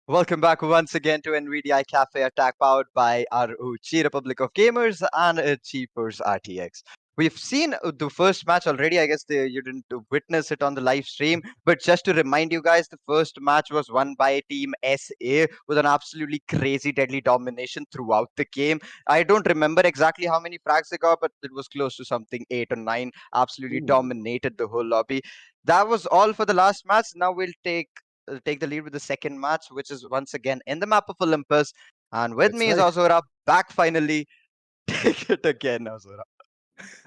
Welcome back once again to Nvidia Icafe Attack, powered by ROG Republic of Gamers and Cheapers RTX. We've seen the first match already. I guess you didn't witness it on the live stream, but just to remind you guys, the first match was won by Team SA with an absolutely crazy, deadly domination throughout the game. I don't remember exactly how many frags they got, but it was close to something 8 or 9. Absolutely Ooh, dominated the whole lobby. That was all for the last match. Now we'll take the lead with the second match, which is once again in the map of Olympus. And with that's me is right. Azura back finally. Take it again, Azura.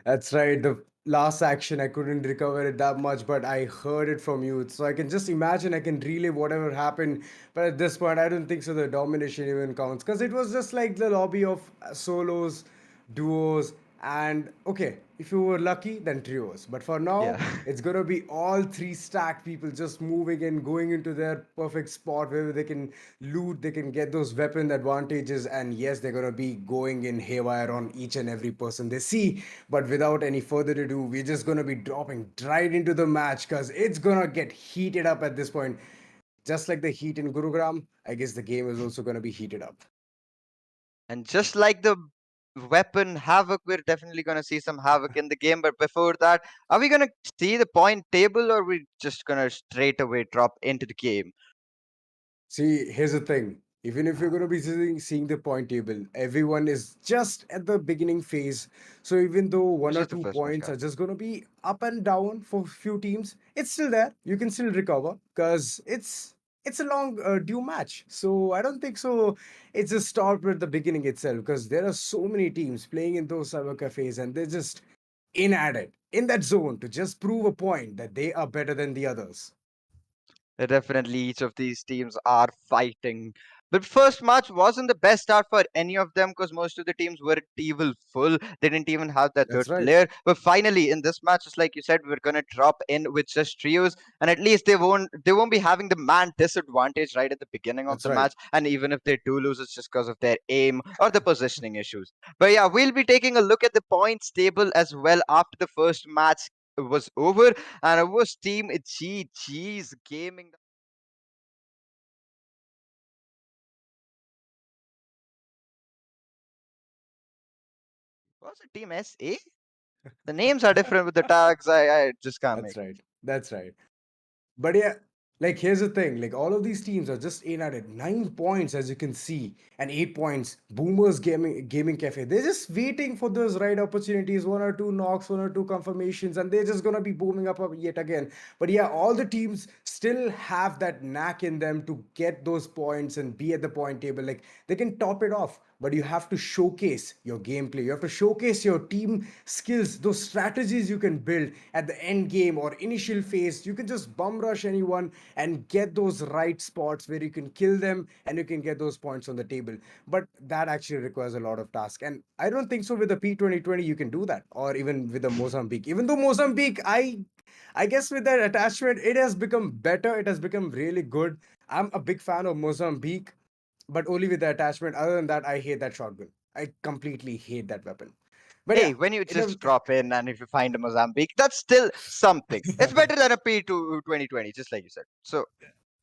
That's right. The last action, I couldn't recover it that much, but I heard it from you. So I can just imagine I can relive whatever happened. But at this point, I don't think so. The domination even counts because it was just like the lobby of solos, duos, and okay, if you were lucky, then trios. But for Yeah. now, it's gonna be all three stacked people just moving and going into their perfect spot where they can loot, they can get those weapon advantages, and yes, they're gonna be going in haywire on each and every person they see. But without any further ado, we're just gonna be dropping right into the match because it's gonna get heated up at this point. Just like the heat in Gurugram, I guess the game is also gonna be heated up. And just like the weapon Havoc, we're definitely going to see some Havoc in the game. But before that, are we going to see the point table, or are we just going to straight away drop into the game? See, here's the thing. Even if you're going to be seeing the point table, everyone is just at the beginning phase. So even though one It's or just the two first match, points yeah. are just going to be up and down for few teams, it's still there. You can still recover because it's a long due match. So I don't think so. It's just start with the beginning itself because there are so many teams playing in those cyber cafes and they're just in at it in that zone to just prove a point that they are better than the others. Definitely, each of these teams are fighting. But first match wasn't the best start for any of them because most of the teams weren't even full. They didn't even have their third That's right. player. But finally, in this match, just like you said, we're gonna drop in with just trios, and at least they won't be having the man disadvantage right at the beginning of That's the right. match. And even if they do lose, it's just because of their aim or the positioning issues. But yeah, we'll be taking a look at the points table as well after the first match was over, and it was Team GG's Gaming. Was it Team SA? The names are different with the tags. I just can't That's make. right. That's right. But yeah, like here's the thing: like all of these teams are just in at it. 9 points, as you can see, and 8 points. Boomers Gaming Cafe. They're just waiting for those right opportunities, one or two knocks, one or two confirmations, and they're just gonna be booming up yet again. But yeah, all the teams still have that knack in them to get those points and be at the point table. Like they can top it off, but you have to showcase your gameplay. You have to showcase your team skills, those strategies you can build at the end game or initial phase. You can just bum rush anyone and get those right spots where you can kill them and you can get those points on the table. But that actually requires a lot of task. And I don't think so with the P2020 you can do that, or even with the Mozambique. Even though Mozambique, I guess with that attachment, it has become better. It has become really good. I'm a big fan of Mozambique, but only with the attachment. Other than that, I hate that shotgun. I completely hate that weapon. But Hey, yeah, when you in a, just drop in and if you find a Mozambique, that's still something. It's better than a P2 2020, just like you said. So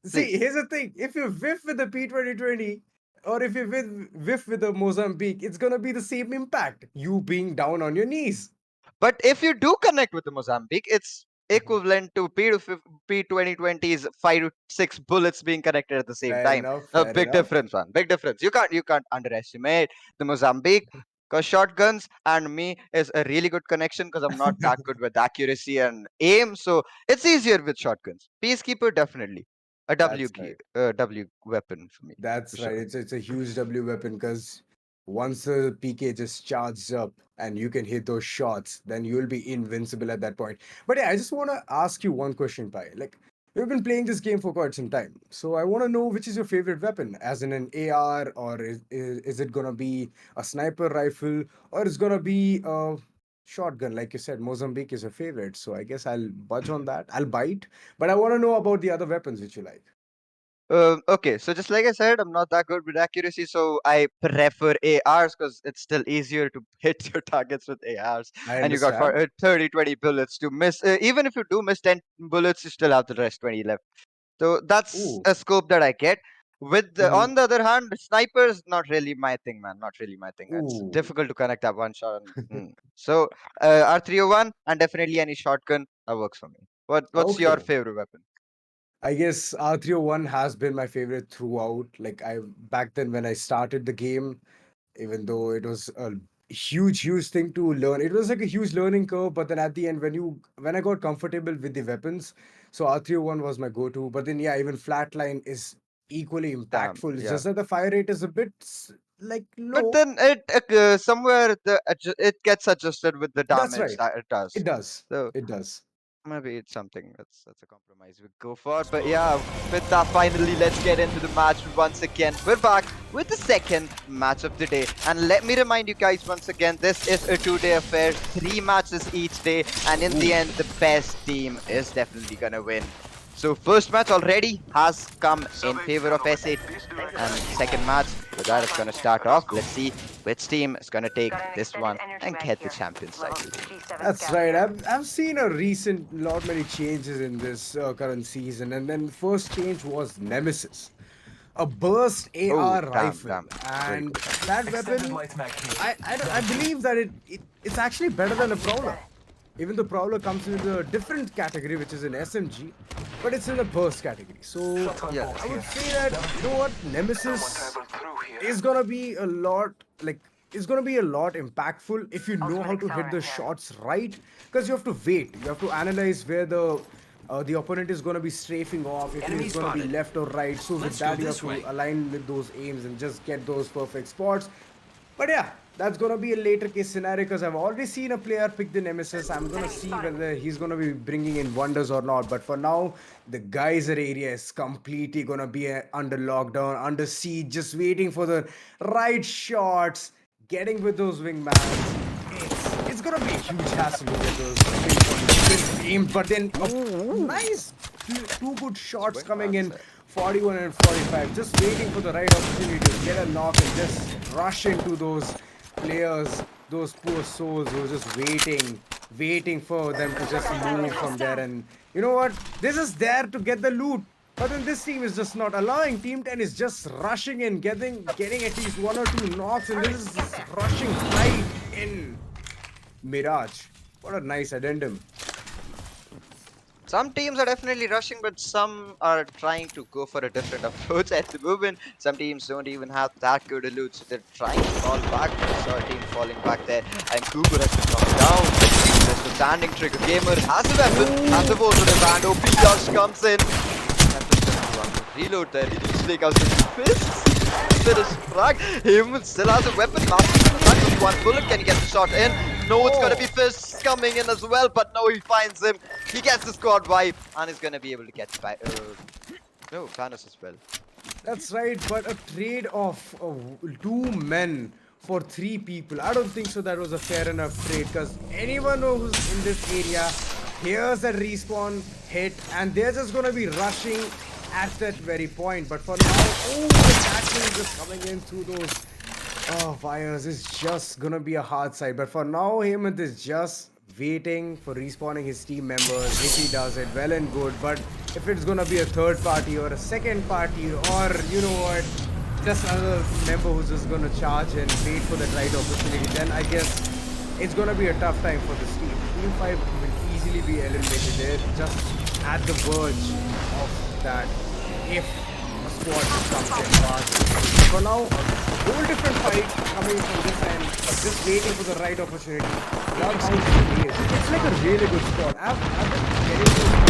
see, please. here's the thing: if you whiff with the P2020, or if you whiff with the Mozambique, it's gonna be the same impact. You being down on your knees. But if you do connect with the Mozambique, it's equivalent to P2020's 5 to 6 bullets being connected at the same Fair time. enough. A Fair big enough. difference, man. Big difference. You can't underestimate the Mozambique. Because shotguns and me is a really good connection because I'm not that good with accuracy and aim. So it's easier with shotguns. Peacekeeper, definitely. A That's right. W weapon for me, for That's right. sure. It's a huge W weapon because once the PK just charges up and you can hit those shots, then you'll be invincible at that point. But yeah, I just want to ask you one question, Pai. Like you've been playing this game for quite some time, so I want to know which is your favorite weapon, as in an AR, or is it gonna be a sniper rifle, or it's gonna be a shotgun? Like you said, Mozambique is your favorite, so I guess I'll budge on that. I'll bite, but I want to know about the other weapons which you like. Okay, so just like I said, I'm not that good with accuracy, so I prefer ARs because it's still easier to hit your targets with ARs. I And you got understand. 30, 20 bullets to miss. Even if you do miss 10 bullets, you still have the rest 20 left. So that's Ooh. a scope that I get. Mhm. On the other hand, snipers not really my thing, man. Not really my thing. It's Ooh. difficult to connect that one shot. So R301 and definitely any shotgun that works for me. What's your Okay. favorite weapon? I guess R301 has been my favorite throughout. Like I back then when I started the game, even though it was a huge thing to learn, it was like a huge learning curve. But then at the end, when I got comfortable with the weapons, so R301 was my go-to. But then yeah, even flatline is equally Damn, impactful. It's yeah. just that the fire rate is a bit like But low. then it somewhere it gets adjusted with the That's damage right. that it does. It does. So It does. maybe it's something that's a compromise we go for. But yeah, with that, finally, let's get into the match once again. We're back with the second match of the day. And let me remind you guys once again, this is a 2-day affair, 3 matches each day. And in the Ooh. end, the best team is definitely gonna win. So first match already has come in favor of S8. And second match, with that, it's gonna start off. Let's see which team is gonna take this one and get the champions title. That's right. I've seen a recent lot many changes in this current season, and then first change was Nemesis, a burst Oh, AR damn, rifle, damn. Very and good one. that weapon, I believe that it's actually better than a Prowler. Even the Prowler comes in a different category, which is an SMG, but it's in a burst category. So Yeah. I would say that you know what, Nemesis is gonna be a lot like it's gonna be a lot impactful if you know how to hit the shots right. Because you have to wait, you have to analyze where the opponent is gonna be strafing off, if he's gonna be left or right. So with that, you have to align with those aims and just get those perfect spots. But yeah, that's gonna be a later case scenario because I've already seen a player pick the Nemesis. I'm gonna see whether he's gonna be bringing in wonders or not. But for now, the geyser area is completely gonna be under lockdown, under siege, just waiting for the right shots, getting with those wingmans. It's gonna be a huge hassle to get those pinpoints aimed. But then nice two good shots coming Swingman in. set. 41 and 45, just waiting for the right opportunity to get a knock and just rush into those players, those poor souls who are just waiting for them to just move from there. And you know what? They're just there to get the loot. But then this team is just not allowing. Team 10 is just rushing in, getting at least one or two knocks, and this is just rushing right in. Mirage. What a nice addendum. Some teams are definitely rushing, but some are trying to go for a different approach at the moment. Some teams don't even have that good a loot, so they're trying to fall back. I saw a team falling back there, and Cooper has been knocked down. There's the standing trigger gamer, has a weapon, has a vote in his hand. OP Josh comes in. And just gonna reload there. He needs to take out his fists. Finish frag. Him still has a weapon. Last one bullet. Can he get the shot in? No, it's gonna be fists coming in as well, but no, he finds him. He gets the squad wipe and is gonna be able to get no, Thanos as well. That's right, but a trade of 2 men for 3 people. I don't think so that was a fair enough trade because anyone who's in this area hears a respawn hit and they're just gonna be rushing at that very point. But for now, oh, the tackle is just coming in through those fires is just gonna be a hard side. But for now, Hemant is just waiting for respawning his team members. If he does it, well and good. But if it's gonna be a third party or a second party, or you know what, just another member who's just gonna charge and wait for the right opportunity, then I guess it's gonna be a tough time for this team. Team 5 will easily be eliminated. They're just at the verge of that if a squad just comes in fast. For now, a whole different fight coming from this end, just waiting for the right opportunity. Love how it is. It's like a really good squad. I've been getting those in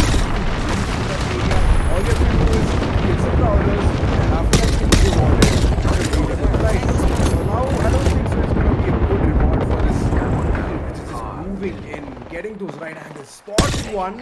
that area. All you have to do is kill some prowlers, and after that, kill the warriors. Right. So now, I don't think so it's going to be a good reward for this team, which is just moving in, getting those right angles. Spots one.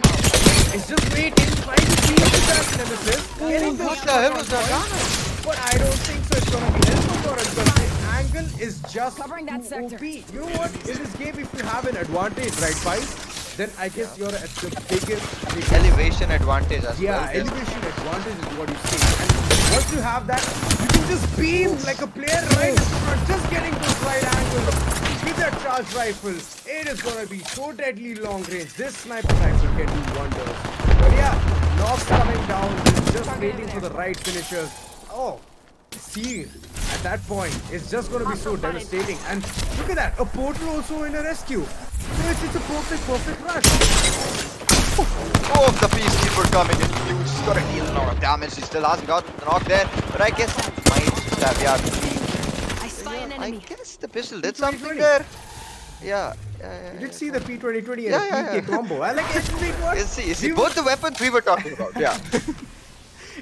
It's just waiting, trying to beat the that Nemesis. Getting What the hell was that? but I don't think so it's gonna be helpful for us because the angle is just Covering that too sector. OP. You know what? In this game, if you have an advantage, right, guys, then I guess you're at the biggest Elevation advantage as yeah, well. elevation advantage is what you say. And once you have that, you can just beam like a player right in front, just getting those right angles. With that charged rifle, it is gonna be so deadly long range. This sniper rifle can do wonders. But yeah, knocks coming down, just waiting for the right finishers. Oh, Seer at that point is just going to be so devastating. And look at that, a portal also in a rescue. So it's a perfect rush. Oh, the Peacekeeper coming in huge. He's got to deal a lot of damage. He still hasn't got the knock there. But I guess he might just have, I spy an I enemy. guess the pistol did something there. Yeah. You did see the P2020 and Yeah, a PK combo. I like it. You see, both the weapons we were talking about. Yeah.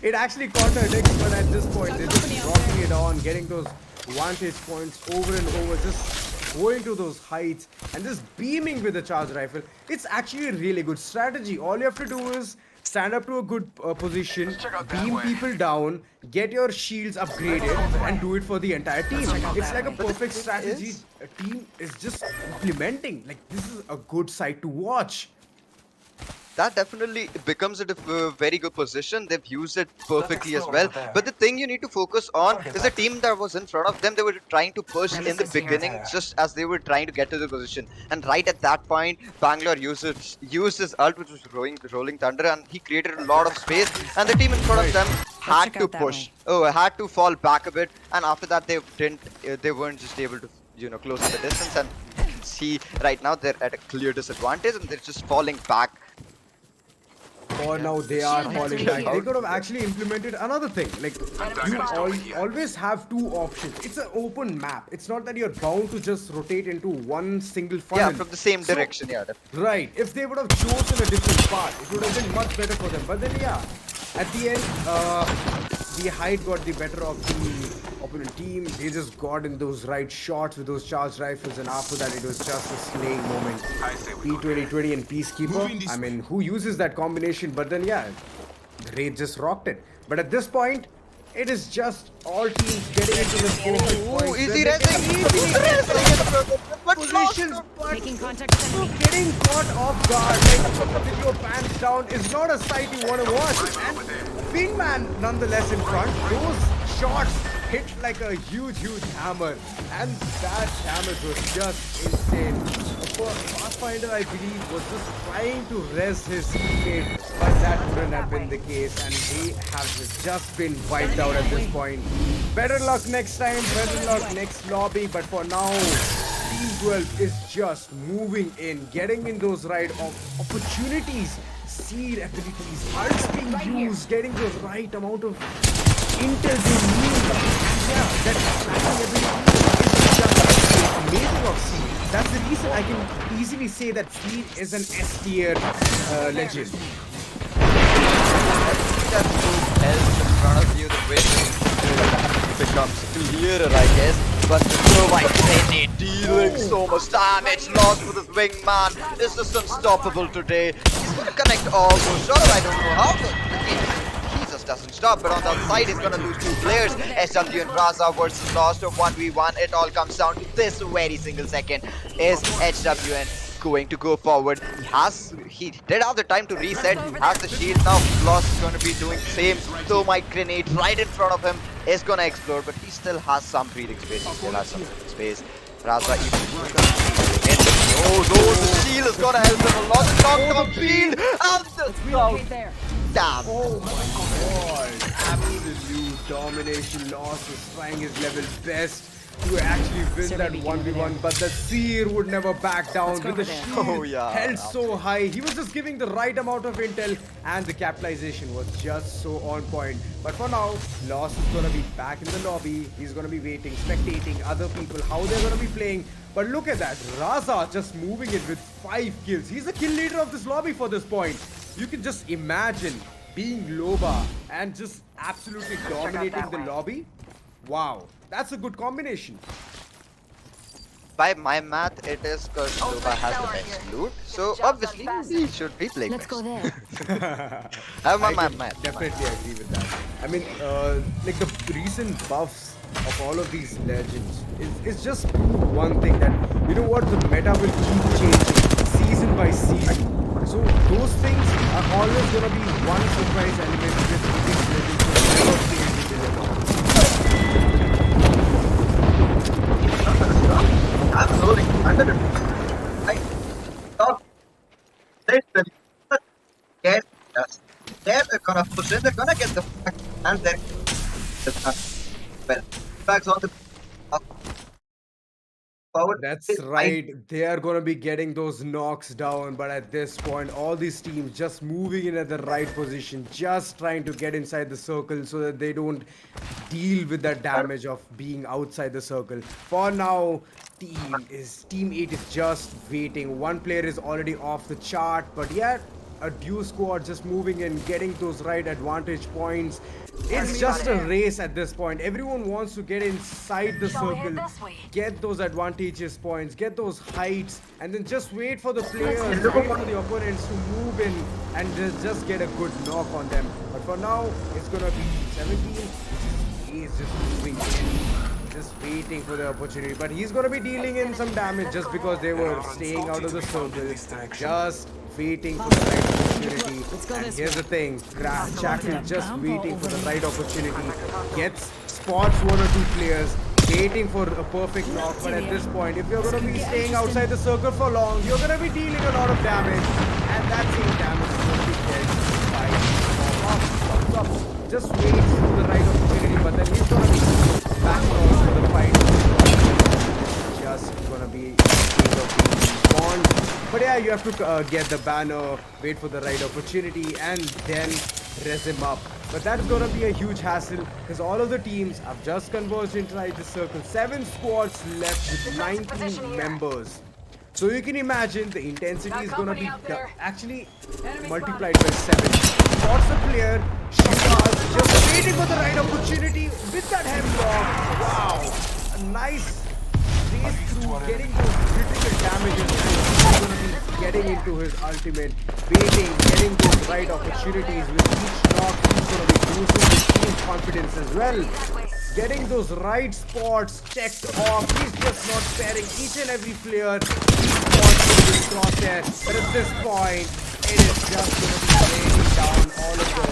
It actually contradicts, but at this point, they're just rocking it on, getting those vantage points over and over, just going to those heights and just beaming with the charge rifle. It's actually a really good strategy. All you have to do is stand up to a good position, beam people down, get your shields upgraded, and do it for the entire team. It's like a perfect strategy a team is just implementing. Like, this is a good sight to watch. That definitely becomes a very good position. They've used it perfectly as well. But the thing you need to focus on is the team that was in front of them. They were trying to push in the beginning just as they were trying to get to the position. And right at that point, Bangalore used his ult, which was rolling thunder, and he created a lot of space. And the team in front of them had check to out that push. Oh, had to fall back a bit. And after that, they weren't just able to close the distance. And you can see right now they're at a clear disadvantage, and they're just falling back. Or now they are falling back. They could have actually implemented another thing. Like, you always have two options. It's an open map. It's not that you're bound to just rotate into one single funnel. Yeah, from the same direction. Yeah. Right. If they would have chosen a different path, it would have been much better for them. But then, yeah, at the end, the height got the better of the opponent team. They just got in those right shots with those charged rifles, and after that, it was just a slaying moment. P2020 and Peacekeeper. I mean, who uses that combination? But then, yeah, the Raid just rocked it. But at this point, it is just all teams getting into the perfect point. Easy resing. Positions, but Making contact with enemy. getting caught off guard, like with your pants down, is not a sight you want to watch. And Wingman, nonetheless, in front. Those shots hit like a huge hammer, and that damage was just insane. Pathfinder, I believe, was just trying to res his teammate, but that wouldn't have been the case, and they have just been wiped out at this point. Better luck next time, better luck next lobby, but for now, Team 12 is just moving in, getting in those right opportunities, seed abilities, ults being used, getting the right amount of intel they need. Yeah, that tracking ability is just amazing of seed. That's the reason I can easily say that seed is an S tier legend. That move else in front of you, the vision becomes clearer, I guess. But the Thermite Grenade dealing so much damage, lost with his wingman is just unstoppable today. He's gonna connect all those shots. I don't know how, but he just doesn't stop. But on the other side, he's gonna lose two players. SW and Raza versus Lost of 1v1. It all comes down to this very single second. Is HWN going to go forward? He did have the time to reset. He has the shield now. Lost is going to be doing the same. Thermite Grenade right in front of him is going to explode, but he still has some breathing space. He still has some breathing space. Raza even the shield is going to help him a lot. The long-term shield and the Relocate there. damn. Oh my god, absolute domination. Lost is trying his level best to actually win that 1v1, but the Seer would never back down with the shield held so high. He was just giving the right amount of intel, and the capitalization was just so on point. But for now, Lost is gonna be back in the lobby. He's gonna be waiting, spectating other people, how they're gonna be playing. But look at that, Raza just moving it with 5 kills. He's the kill leader of this lobby for this point. You can just imagine being Loba and just absolutely dominating the lobby. Wow, that's a good combination. By my math, it is because Loba has the best loot, so obviously he should be playing Let's best. go there. Have my I can math. definitely agree with that. I mean, like the recent buffs of all of these legends is just prove one thing, that you know what, the meta will keep changing season by season. So those things are always gonna be one surprise element with these legends will never fail to deliver. Absolutely. Under the top, literally, get us. They're gonna push in, they're gonna get the fuck, and they're well. Backs on the power. That's right. They are going to be getting those knocks down. But at this point, all these teams just moving in at the right position, just trying to get inside the circle so that they don't deal with that damage of being outside the circle. For now, Team 8 is just waiting. One player is already off the chart, but yet a duo squad just moving in, getting those right advantage points. It's just a race at this point. Everyone wants to get inside the circle, get those advantageous points, get those heights, and then just wait for the players, wait for the opponents to move in and just get a good knock on them. But for now, it's gonna be 17. He's just moving in, just waiting for the opportunity. But he's gonna be dealing in some damage just because they were staying out of the circle, just waiting for the right opportunity. And here's the thing, Jackal just waiting for the right opportunity, gets spots one or two players, waiting for a perfect knock. But at this point, if you're going to be staying outside the circle for long, you're going to be dealing a lot of damage, and that same damage is going to be dealt by just waits for the right opportunity, but then he's going to be back for the fight. Just going to be spawned. But yeah, you have to get the banner, wait for the right opportunity, and then res him up. But that's going to be a huge hassle because all of the teams have just converged inside the circle. 7 squads left with 19 members. So you can imagine the intensity is going to be actually multiplied by 7. Spots the player, Shivas just waiting for the right opportunity with that hemlock. Wow, a nice race through, getting those critical damages, and he's going to be getting into his ultimate, waiting, getting those right opportunities. With each knock, he's going to be boosting his team's confidence as well. Getting those right spots checked off. He's just not sparing each and every player. Each spot in this crosshair. But at this point, it is just going to be raining down all of the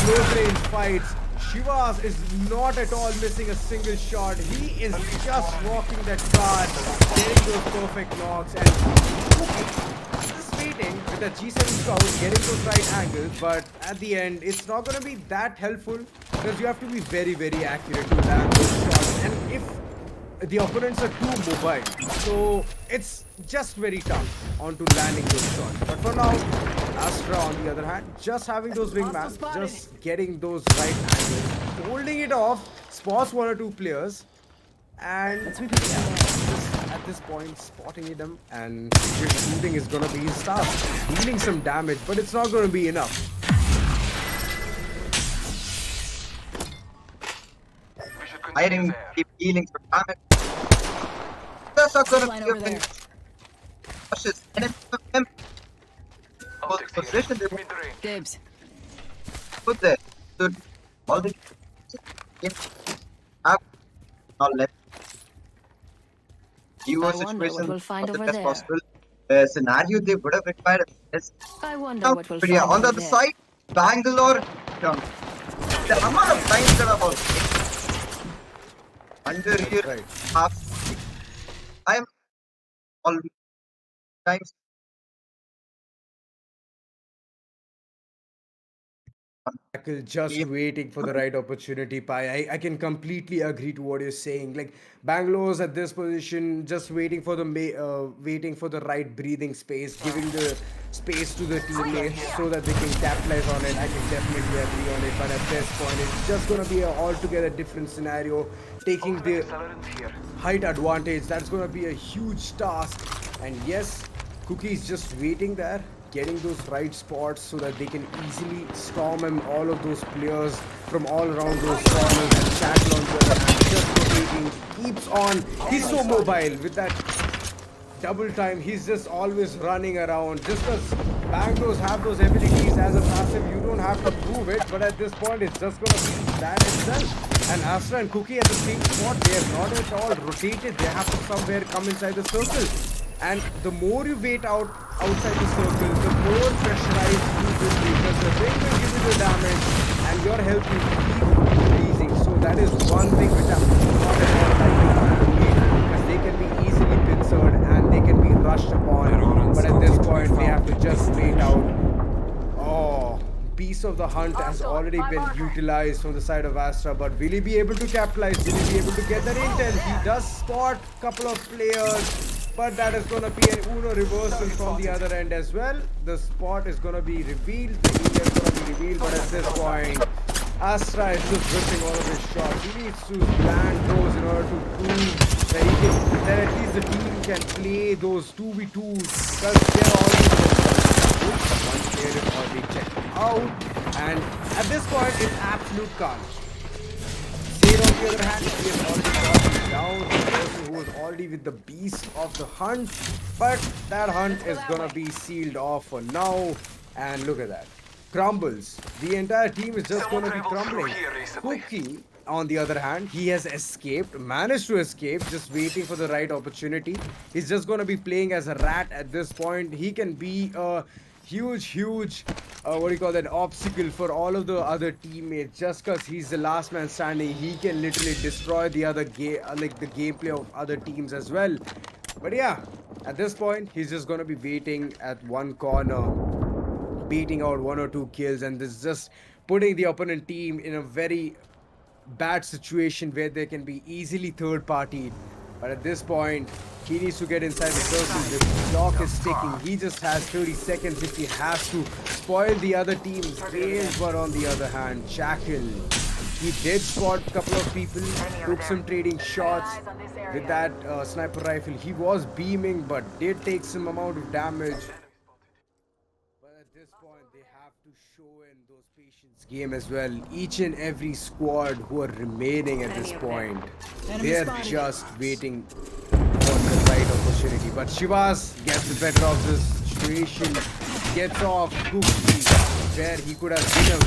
close range fights. Shivas is not at all missing a single shot. He is just rocking that card, getting those perfect knocks, and just waiting with the G7 scout, getting those right angles. But at the end, it's not going to be that helpful because you have to be very, very accurate to land those shots. And if the opponents are too mobile, so it's just very tough onto landing those shots. But for now, Astra on the other hand, just having those wingmans, just getting those right angles, holding it off, spots 1 or 2 players, and just at this point spotting them, and just shooting is gonna be his task, dealing some damage, but it's not gonna be enough. Hiring, keep healing for damage. That's not gonna be a win. Enemy of him. Position they Dibs. put there. So all the have not left. You I were wonder what situation we'll find of the over best there. possible scenario they would have required. Yes. I wonder what we'll But find yeah, on the over other there. side, Bangalore down. The amount of times that I've under here Right. half. I'm all times. Just waiting for the right opportunity, Pi. I can completely agree to what you're saying. Like Bangalore's at this position, just waiting for the right breathing space, giving the space to the teammates so that they can capitalize on it. I can definitely agree on it. But at this point, it's just gonna be an altogether different scenario. Taking the height advantage, that's gonna be a huge task. And yes, Cookie's just waiting there, getting those right spots so that they can easily storm him, all of those players from all around those corners, and Shackle on the other hand just rotating, keeps on. He's so mobile with that double time. He's just always running around. Just because Bangalore's have those abilities as a passive, you don't have to prove it, but at this point it's just gonna be that itself. And Astra and Cookie at the same spot, they have not at all rotated. They have to somewhere come inside the circle. And the more you wait outside the circle, the more pressurized you will be, because the ring will give you the damage and your health will keep increasing. So that is one thing which I'm not at all liking, because they can be easily pincered and they can be rushed upon. But at this point, they have to just wait out. Oh, piece of of the hunt has already been utilized from the side of Astra, but will he be able to capitalize? Will he be able to get that intel? He does spot a couple of players, but that is going to be an Uno reversal from the other end as well. The spot is going to be revealed, the intel is going to be revealed, but at this point, Astra is just ripping all of his shots. He needs to land those in order to prove that he can, that at least the team can play those 2v2s, because they're always one player is already checked out, and at this point it's absolute calm. Sade on the other hand, he has already got down the person who was already with the beast of the hunt, but that hunt is gonna be sealed off for now, and look at that. Crumbles. The entire team is just gonna be crumbling. Cookie, on the other hand, he has escaped, managed to escape, just waiting for the right opportunity. He's just gonna be playing as a rat at this point. He can be a huge what do you call that, obstacle for all of the other teammates, just because he's the last man standing. He can literally destroy the other like the gameplay of other teams as well. But yeah, at this point he's just gonna be waiting at one corner, beating out 1 or 2 kills, and this is just putting the opponent team in a very bad situation where they can be easily third partied. But at this point, he needs to get inside the circle. The clock is ticking. He just has 30 seconds if he has to spoil the other team's games. But on the other hand, Jackal, he did spot a couple of people, took some trading shots with that sniper rifle. He was beaming, but did take some amount of damage. But at this point, they have to show in those patience game as well. Each and every squad who are remaining at this point, they are just waiting for the right opportunity. But Shivas gets the better of this situation, gets off Cookie, where he could have been a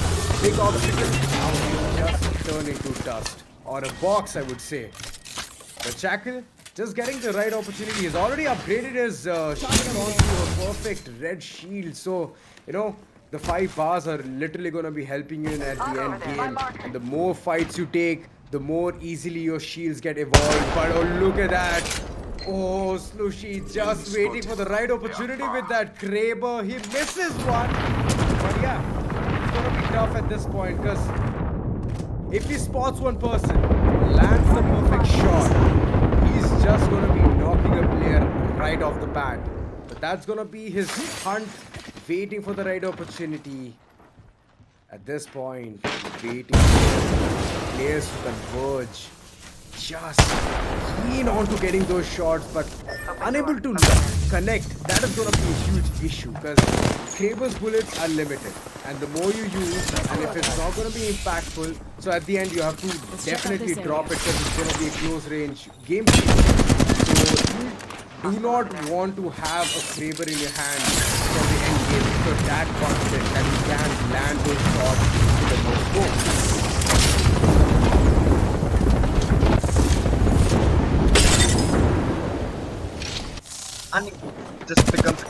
big obstacle. Now he just turned into dust, or a box, I would say. But Jackal, just getting the right opportunity. He's already upgraded his shield onto a perfect red shield. So, you know, the 5 bars are literally going to be helping you in at the end game. And the more fights you take, the more easily your shields get evolved. But oh, look at that. Oh, Slushy just waiting for the right opportunity with that Kraber. He misses one. But yeah, it's going to be tough at this point, because if he spots one person, lands the perfect shot, he's just going to be knocking a player right off the bat. But that's going to be his hunt, waiting for the right opportunity. At this point, waiting for players to converge. Just keen on to getting those shots, but unable to connect. That is going to be a huge issue, because Kraber's bullets are limited, and the more you use, and if it's not going to be impactful, so at the end you have to definitely drop it, because it's going to be a close range game. So you do not want to have a Kraber in your hand for the end game, because that confident that you can land those shots to the most scope. And it just becomes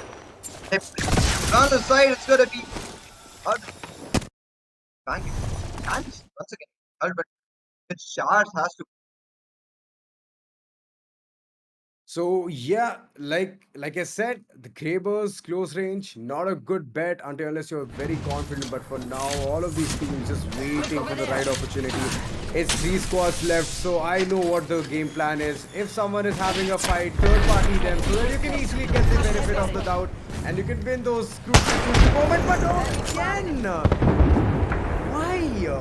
on the side. It's gonna be bang it. And once again, but the charge has to. So yeah, like I said, the Kraber's close range, not a good bet unless you're very confident. But for now, all of these teams just waiting for the right opportunity. It's 3 squads left, so I know what the game plan is. If someone is having a fight, third party them, so that you can easily get the benefit of the doubt, and you can win those crucial moments. But again,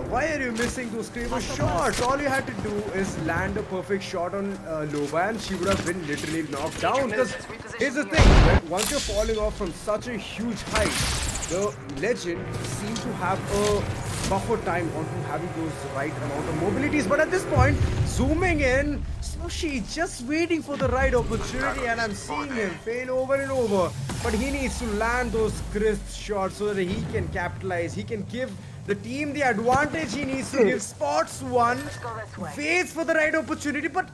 why are you missing those Kraber shots? All you had to do is land a perfect shot on Loba, and she would have been literally knocked down. Because here's the thing, right? Once you're falling off from such a huge height, the legend seems to have a buffer time onto having those right amount of mobilities. But at this point, zooming in, Slushy just waiting for the right opportunity, and I'm seeing him fail over and over. But he needs to land those crisp shots so that he can capitalize. He can give the team the advantage. He needs to give spots one, waits for the right opportunity. But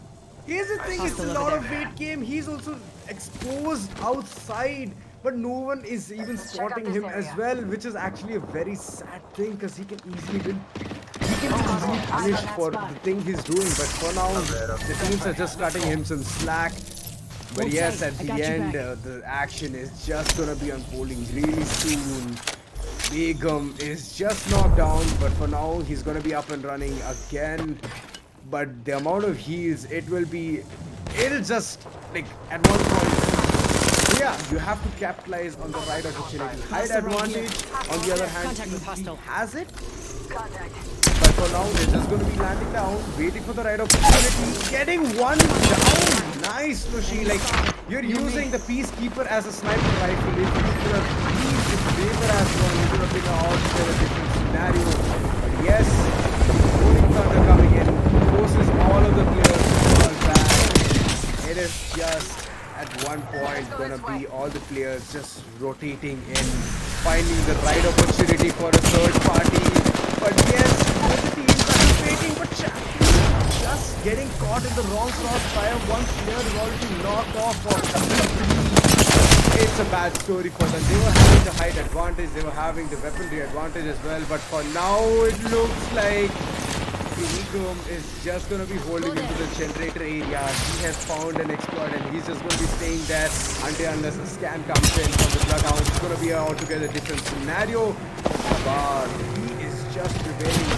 here's the thing, it's a lot of weight game. He's also exposed outside, but no one is even spotting him as well, which is actually a very sad thing, because he can easily win. He can be easily punished for the thing he's doing. But for now, the teams are just cutting him some slack. But yes, at the end, the action is just gonna be unfolding really soon. Begum is just knocked down, but for now he's gonna be up and running again. But the amount of heals, it'll just like at one point. Yeah, you have to capitalize on the right opportunity. Height Lost the right advantage. here. On the other hand, Contact with he hostile. has it. But for now, they're just going to be landing down, waiting for the right opportunity, getting one down. Nice, Nushi. Like, you're using the Peacekeeper as a sniper rifle. If you could have used the Saber as one, it would have been a different scenario. But yes, Rolling Thunder coming in, forces all of the players to fall back. It is just at one point gonna be all the players just rotating in, finding the right opportunity for a third party. But yes, both the teams are waiting, but just getting caught in the wrong crossfire. One player is already knocked off of three. It's a bad story for them. They were having the height advantage, they were having the weaponry advantage as well. But for now, it looks like Begum is just going to be holding into the generator area. He has found an exploit and he's just going to be staying there unless a scan comes in from the Bloodhound. It's going to be an altogether different scenario. But he is just prevailing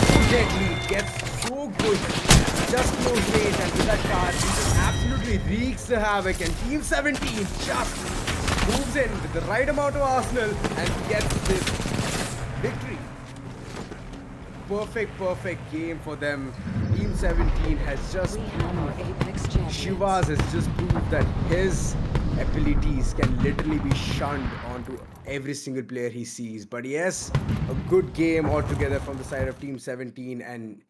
so deadly, gets so good, just close range, and with that card, he just absolutely wreaks the havoc. And Team 17 just moves in with the right amount of arsenal and gets this victory. Perfect game for them. Team 17 has just Shivas has just proved that his abilities can literally be shunned onto every single player he sees. But yes, a good game altogether from the side of Team 17, and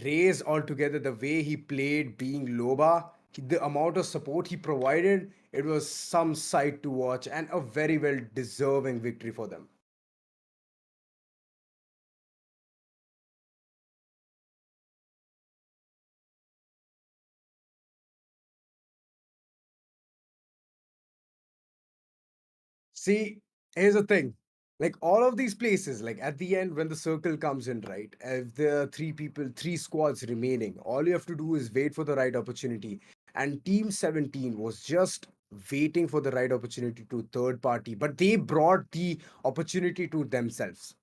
Ray's altogether, the way he played being Loba, the amount of support he provided, it was some sight to watch and a very well deserving victory for them. See, here's the thing. Like all of these places, like at the end when the circle comes in, right? If there are three squads remaining, all you have to do is wait for the right opportunity. And Team 17 was just waiting for the right opportunity to third party, but they brought the opportunity to themselves.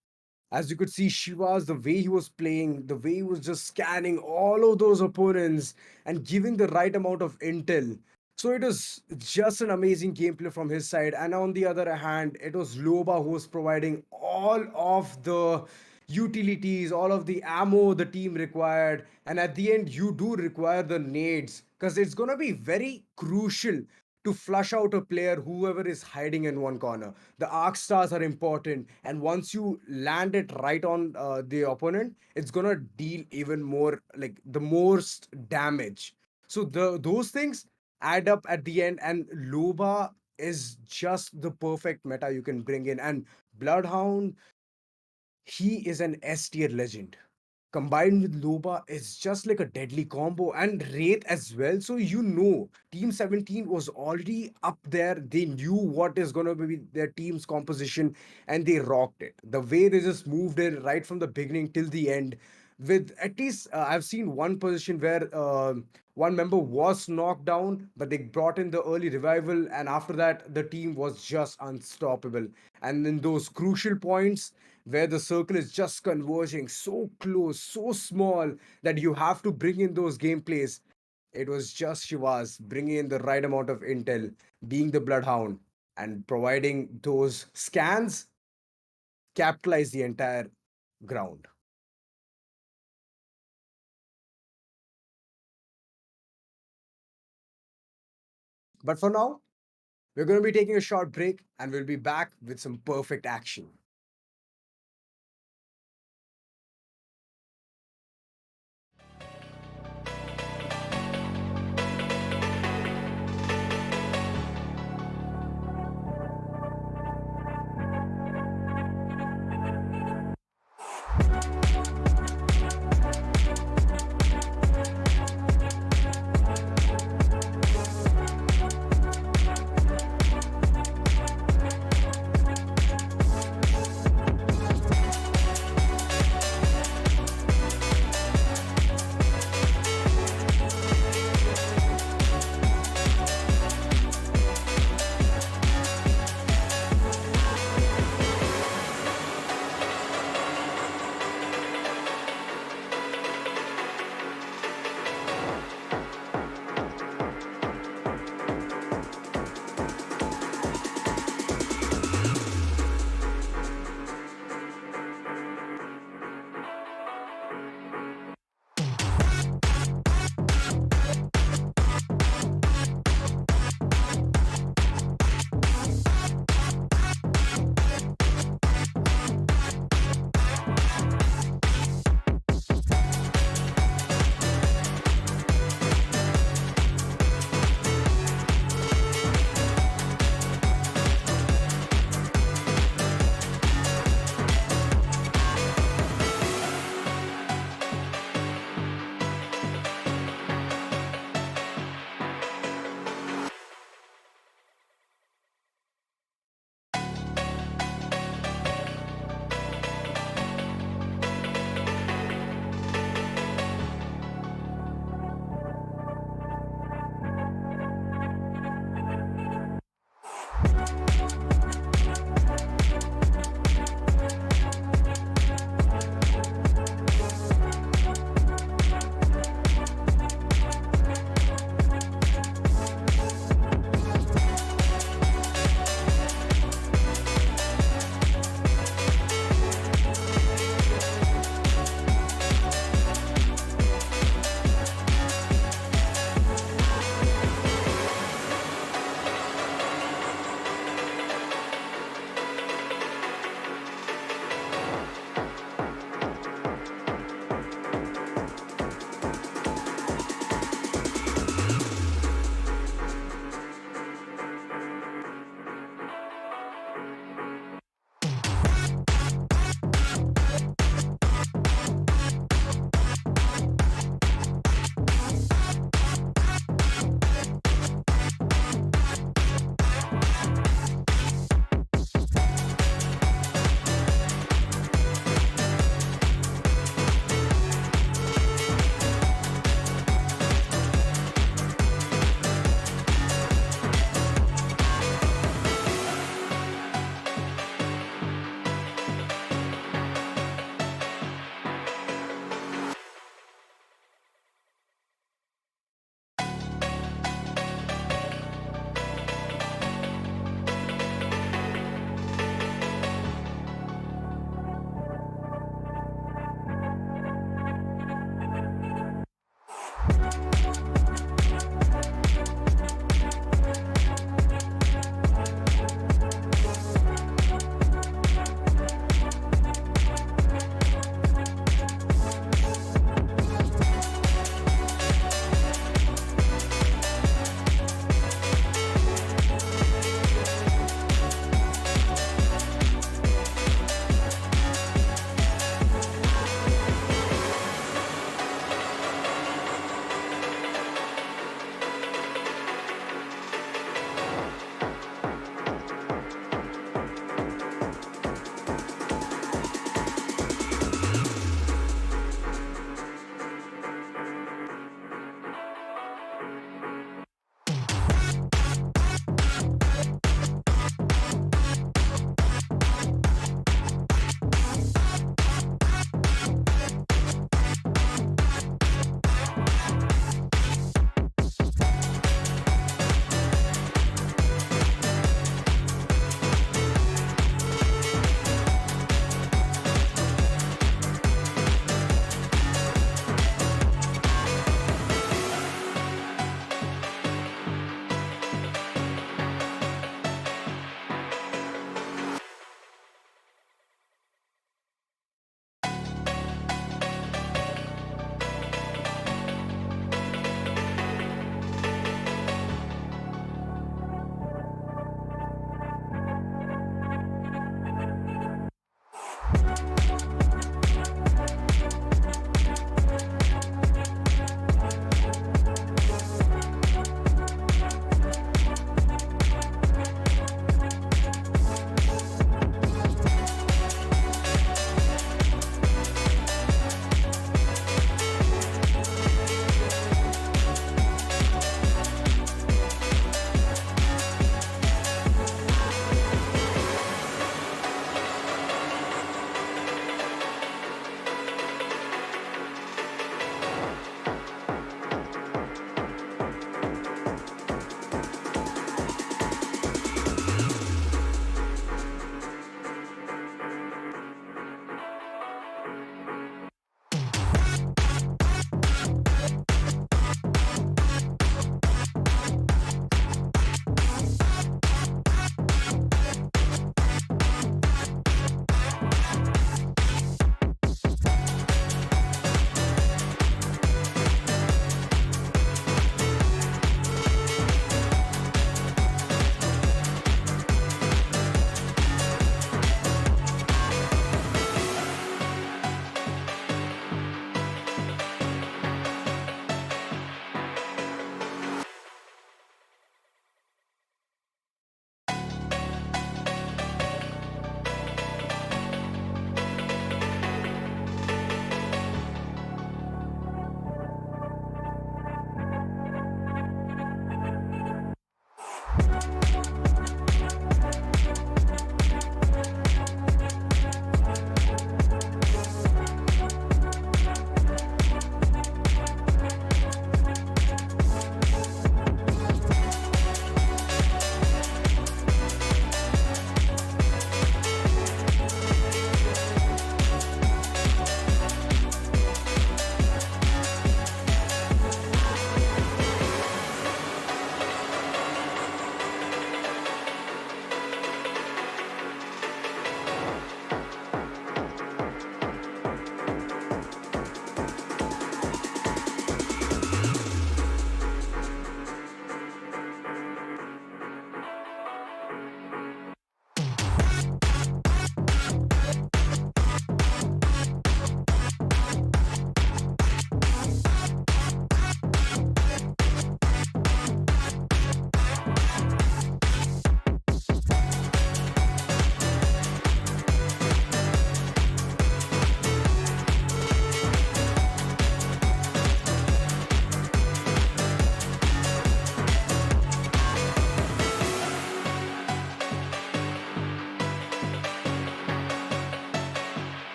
As you could see, Shivas, the way he was playing, the way he was just scanning all of those opponents and giving the right amount of intel. So it was just an amazing gameplay from his side. And on the other hand, it was Loba who was providing all of the utilities, all of the ammo the team required. And at the end, you do require the nades because it's going to be very crucial to flush out a player, whoever is hiding in one corner. The arc stars are important, and once you land it right on the opponent, it's gonna deal even more, like the most damage. So those things add up at the end, and Loba is just the perfect meta you can bring in. And Bloodhound, he is an S tier legend. Combined with Loba, it's just like a deadly combo, and Wraith as well. So Team 17 was already up there. They knew what is gonna be their team's composition, and they rocked it. The way they just moved in right from the beginning till the end. With at least I've seen one position where one member was knocked down, but they brought in the early revival, and after that, the team was just unstoppable. And in those crucial points where the circle is just converging so close, so small that you have to bring in those gameplays. It was just Shivas bringing in the right amount of intel, being the Bloodhound, and providing those scans, capitalize the entire ground. But for now, we're going to be taking a short break and we'll be back with some perfect action.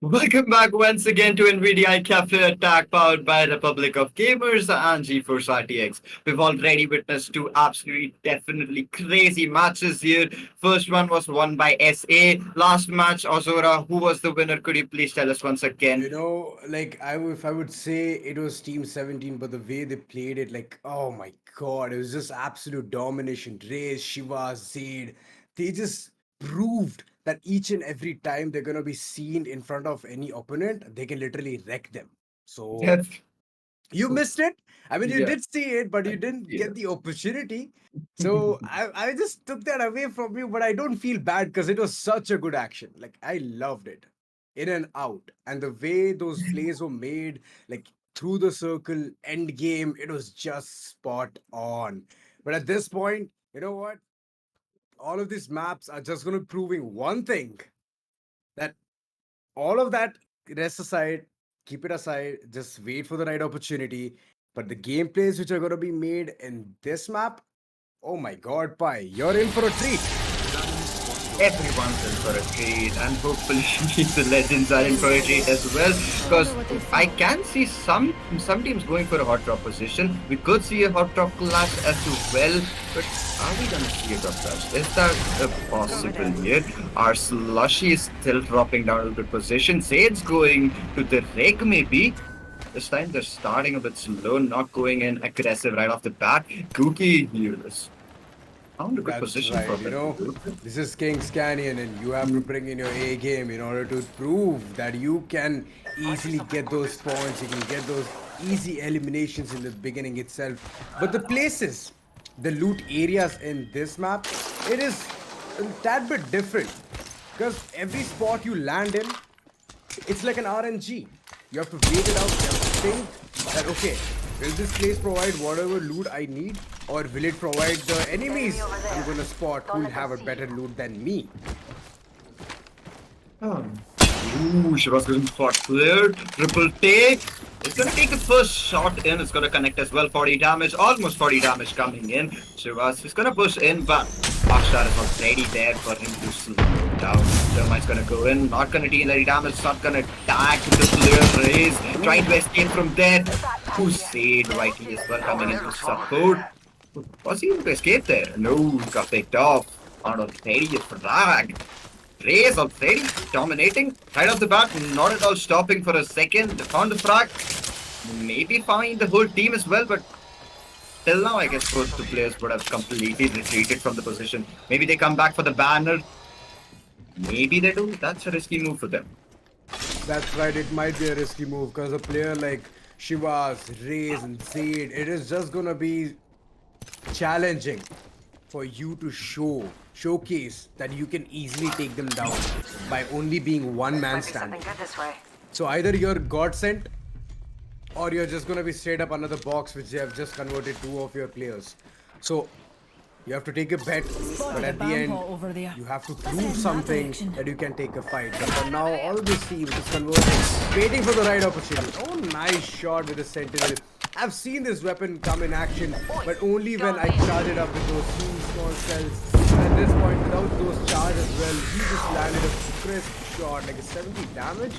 Welcome back once again to Nvidia Icafe Attack powered by Republic of Gamers and GeForce RTX. We've already witnessed two absolutely definitely crazy matches here. First one was won by SA. Last match, Ozora, who was the winner? Could you please tell us once again? If I would say it was Team 17, but the way they played it, like, oh my god, it was just absolute domination. Reyes, Shiva, Zaid, they just proved that each and every time they're gonna be seen in front of any opponent, they can literally wreck them. So Yes. you missed it. I mean, you Yeah. did see it, but you didn't Yeah. get the opportunity. So I just took that away from you, but I don't feel bad because it was such a good action. Like, I loved it. In and out. And the way those plays were made, like through the circle, end game, it was just spot on. But at this point, you know what? All of these maps are just going to proving one thing, that all of that rest aside, keep it aside, just wait for the right opportunity. But the gameplays which are going to be made in this map, oh my god, Pi, you're in for a treat. Everyone's in for a treat, and hopefully the legends are in for a treat as well. Because I can see some teams going for a hot drop position. We could see a hot drop clash as well, but are we gonna see a drop clash? Is that possible here? Our Slushy is still dropping down to the position. Zaid's going to the rig maybe. This time they're starting a bit slow, not going in aggressive right off the bat. Gookie here is found a good That's position right, for you them. know, this is King's Canyon and you have to bring in your A game in order to prove that you can easily get those points, you can get those easy eliminations in the beginning itself. But the places, the loot areas in this map, it is a tad bit different. Because every spot you land in, it's like an RNG. You have to wait it out, you have to think that, okay, will this place provide whatever loot I need, or will it provide the enemies I'm gonna spot who will have a better loot than me? Ooh, Shiva's getting spot cleared. Triple take. It's gonna take the first shot in. It's gonna connect as well. 40 damage, almost 40 damage coming in. Shiva's is gonna push in, but Akstar is already there for him to slow down. Thermite's gonna go in, not gonna deal any damage, it's not gonna tag the player raise. Trying to escape from there. Hussein rightly as well coming in to support. Was he able to escape there? No, he got picked off. On already a frag. Reyes already dominating. Right off the bat, not at all stopping for a second. They found the frag. Maybe find the whole team as well, but till now I guess both the players would have completely retreated from the position. Maybe they come back for the banner. Maybe they do. That's a risky move for them. That's right, it might be a risky move because a player like Shivas, Reyes, and Zaid, it is just gonna be challenging for you to showcase that you can easily take them down by only being one man standing. So either you're God sent or you're just gonna be straight up another box which they have just converted two of your players. So you have to take a bet, but at the end you have to prove something that you can take a fight. But for now, all of these teams is converting, waiting for the right opportunity. Oh, nice shot with the Sentinel. I've seen this weapon come in action, but only when I charge it up with those two small cells. And at this point, without those charge as well, he just landed a crisp shot, like a 70 damage.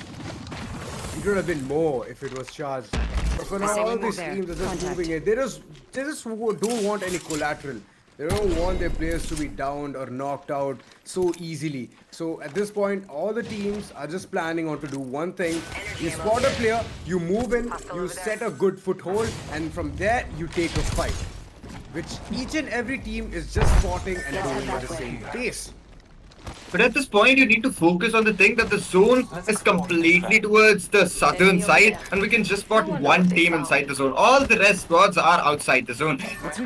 It would have been more if it was charged. But for now, all these teams are just moving it. They just don't want any collateral. They don't want their players to be downed or knocked out so easily. So at this point, all the teams are just planning on to do one thing. You spot a player, you move in, you set a good foothold, and from there you take a fight. Which each and every team is just spotting and going at the same pace. But at this point, you need to focus on the thing that the zone is completely towards the southern side, and we can just spot one team inside the zone. All the rest squads are outside the zone.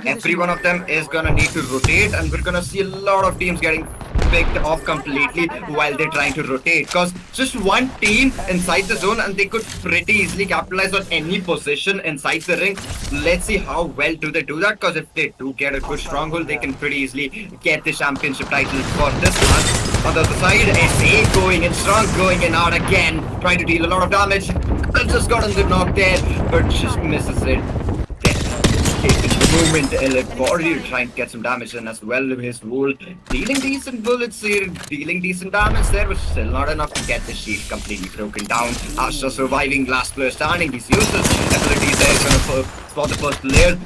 Every one of them is gonna need to rotate, and we're gonna see a lot of teams getting picked off completely while they're trying to rotate. Because just one team inside the zone, and they could pretty easily capitalize on any position inside the ring. Let's see how well do they do that. Because if they do get a good stronghold, they can pretty easily get the championship title for this one. On the other side, SA going in strong, going in out again, trying to deal a lot of damage. Just got on the knock there, but just misses it. moment, Elite Warrior trying to get some damage in as well with his wool. Dealing decent bullets here, dealing decent damage there, but still not enough to get the shield completely broken down. Astra surviving, last player standing. He's used his abilities there, gonna spot the first player.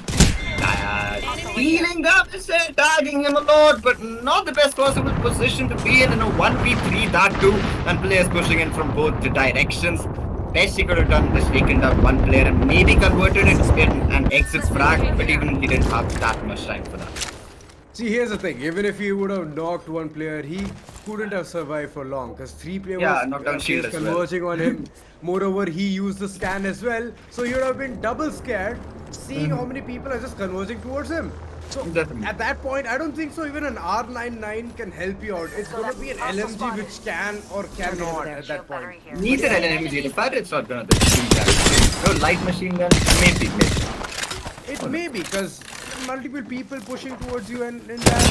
Dealing damage there, tagging him a lot, but not the best possible position to be in a 1v3, that too, and players pushing in from both the directions. Best he could have done was taken down one player and maybe converted it in an exit frag, but even he didn't have that much time for that. See, here's the thing. Even if he would have knocked one player, he couldn't have survived for long because three players knocked down shield as well. converging on him. Moreover, he used the scan as well, so he would have been double scared seeing how many people are just converging towards him. So Definitely. at that point, I don't think so. Even an R99 can help you out. It's gonna be an LMG which can or cannot at that point. Neither an enemy, the fact it's not gonna defeat that. No light machine gun, maybe. It may be because multiple people pushing towards you, and in that